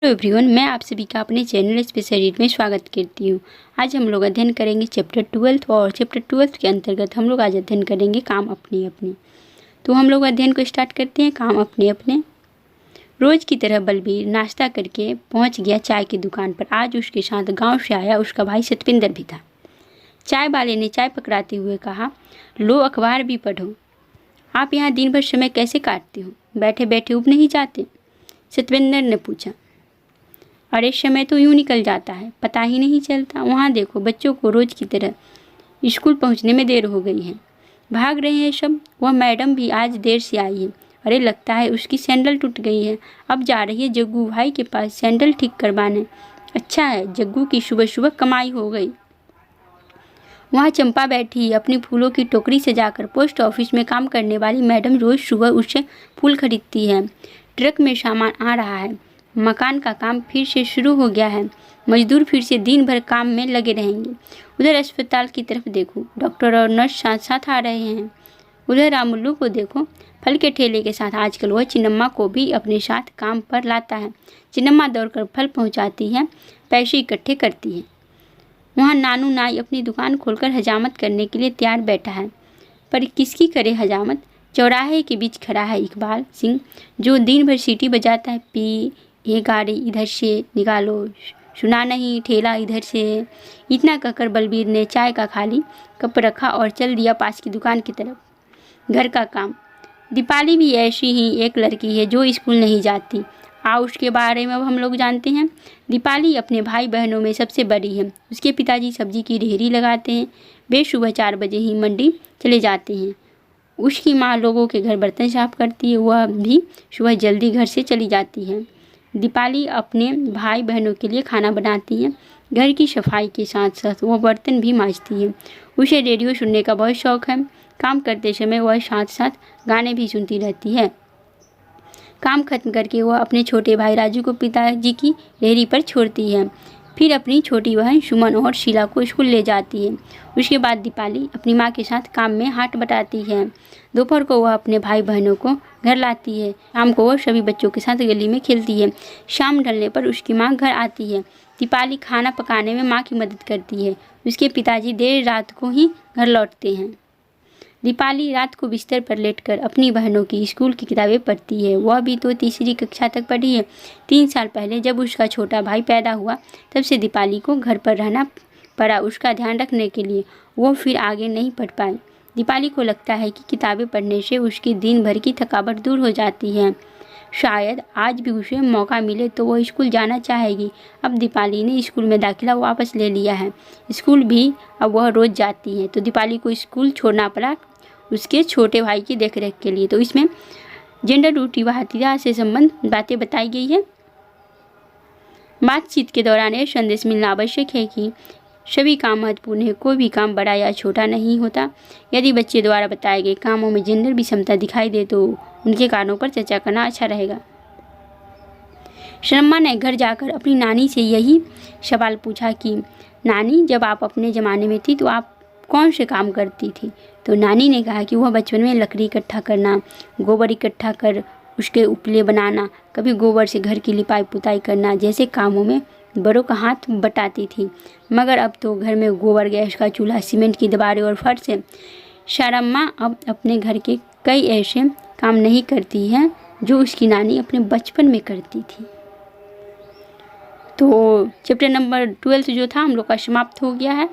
Hello everyone, मैं आप सभी का अपने चैनल स्पेशल रीड में स्वागत करती हूँ। आज हम लोग अध्ययन करेंगे चैप्टर 12 और चैप्टर 12 के अंतर्गत हम लोग आज अध्ययन करेंगे काम अपने अपने। तो हम लोग अध्ययन को स्टार्ट करते हैं। काम अपने अपने। रोज़ की तरह बलबीर नाश्ता करके पहुँच गया चाय की दुकान पर। आज उसके साथ गाँव से आया उसका भाई सतविंदर भी था। चाय वाले ने चाय पकड़ाते हुए कहा, लो अखबार भी पढ़ो। आप यहाँ दिन भर समय कैसे काटते हो? बैठे बैठे उब नहीं जाते? सतविंदर ने पूछा। अरे समय तो यूँ निकल जाता है, पता ही नहीं चलता। वहाँ देखो, बच्चों को रोज़ की तरह स्कूल पहुँचने में देर हो गई है, भाग रहे हैं सब। वह मैडम भी आज देर से आई है। अरे लगता है उसकी सैंडल टूट गई है, अब जा रही है जग्गू भाई के पास सैंडल ठीक करवाने। अच्छा है, जग्गू की सुबह सुबह कमाई हो गई। वहाँ चंपा बैठी अपनी फूलों की टोकरी से जाकर पोस्ट ऑफिस में काम करने वाली मैडम रोज़ सुबह उससे फूल खरीदती है। ट्रक में सामान आ रहा है। मकान का काम फिर से शुरू हो गया है। मजदूर फिर से दिन भर काम में लगे रहेंगे। उधर अस्पताल की तरफ देखो, डॉक्टर और नर्स साथ साथ आ रहे हैं। उधर रामुल्लू को देखो, फल के ठेले के साथ आजकल वह चिन्नम्मा को भी अपने साथ काम पर लाता है। चिन्नम्मा दौड़कर फल पहुंचाती है, पैसे इकट्ठे करती है। वहाँ नानू नाई अपनी दुकान खोलकर हजामत करने के लिए तैयार बैठा है। पर किसकी करे हजामत? चौराहे के बीच खड़ा है इकबाल सिंह, जो दिन भर सीटी बजाता है। पी, ये गाड़ी इधर से निकालो, सुना नहीं, ठेला इधर से। इतना कहकर बलबीर ने चाय का खाली कप रखा और चल दिया पास की दुकान की तरफ। घर का काम। दीपाली भी ऐसी ही एक लड़की है जो स्कूल नहीं जाती। आओ उसके बारे में अब हम लोग जानते हैं। दीपाली अपने भाई बहनों में सबसे बड़ी है। उसके पिताजी सब्जी की रेहड़ी लगाते हैं। वे सुबह 4 बजे ही मंडी चले जाते हैं। उसकी माँ लोगों के घर बर्तन साफ करती है, वह भी सुबह जल्दी घर से चली जाती है। दीपाली अपने भाई बहनों के लिए खाना बनाती है। घर की सफाई के साथ साथ वह बर्तन भी मांजती है। उसे रेडियो सुनने का बहुत शौक है। काम करते समय वह साथ साथ गाने भी सुनती रहती है। काम खत्म करके वह अपने छोटे भाई राजू को पिताजी की रेहड़ी पर छोड़ती है। फिर अपनी छोटी बहन सुमन और शीला को स्कूल ले जाती है। उसके बाद दीपाली अपनी माँ के साथ काम में हाथ बटाती है। दोपहर को वह अपने भाई बहनों को घर लाती है। शाम को वह सभी बच्चों के साथ गली में खेलती है। शाम ढलने पर उसकी माँ घर आती है। दीपाली खाना पकाने में माँ की मदद करती है। उसके पिताजी देर रात को ही घर लौटते हैं। दीपाली रात को बिस्तर पर लेटकर अपनी बहनों की स्कूल की किताबें पढ़ती है। वह भी तो तीसरी कक्षा तक पढ़ी है। 3 साल पहले जब उसका छोटा भाई पैदा हुआ, तब से दीपाली को घर पर रहना पड़ा उसका ध्यान रखने के लिए। वो फिर आगे नहीं पढ़ पाई। दीपाली को लगता है कि किताबें पढ़ने से उसकी दिन भर की थकावट दूर हो जाती है। शायद आज भी उसे मौका मिले तो वह स्कूल जाना चाहेगी। अब दीपाली ने स्कूल में दाखिला वापस ले लिया है। स्कूल भी अब वह रोज़ जाती है, तो दीपाली को स्कूल छोड़ना पड़ा उसके छोटे भाई की देखरेख के लिए। तो इसमें जेंडर रूढ़िवादिता से संबंध बातें बताई गई है। बातचीत के दौरान यह संदेश मिलना आवश्यक है कि सभी काम महत्वपूर्ण है, कोई भी काम बड़ा या छोटा नहीं होता। यदि बच्चे द्वारा बताए गए कामों में जेंडर विषमता दिखाई दे तो उनके कारणों पर चर्चा करना अच्छा रहेगा। शर्मा ने घर जाकर अपनी नानी से यही सवाल पूछा कि नानी, जब आप अपने ज़माने में थी तो आप कौन से काम करती थी? तो नानी ने कहा कि वह बचपन में लकड़ी इकट्ठा करना, गोबर इकट्ठा कर उसके उपले बनाना, कभी गोबर से घर की लिपाई पुताई करना जैसे कामों में बड़ों का हाथ बटाती थी। मगर अब तो घर में गोबर, गैस का चूल्हा, सीमेंट की दीवारें और फर्श है। शर्मा अब अपने घर के कई ऐसे काम नहीं करती है जो उसकी नानी अपने बचपन में करती थी। तो चैप्टर नंबर 12 जो था हम लोग का समाप्त हो गया है।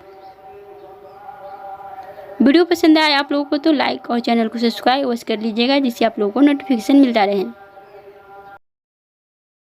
वीडियो पसंद आया आप लोगों को तो लाइक और चैनल को सब्सक्राइब अवश्य कर लीजिएगा, जिससे आप लोगों को नोटिफिकेशन मिलता रहे।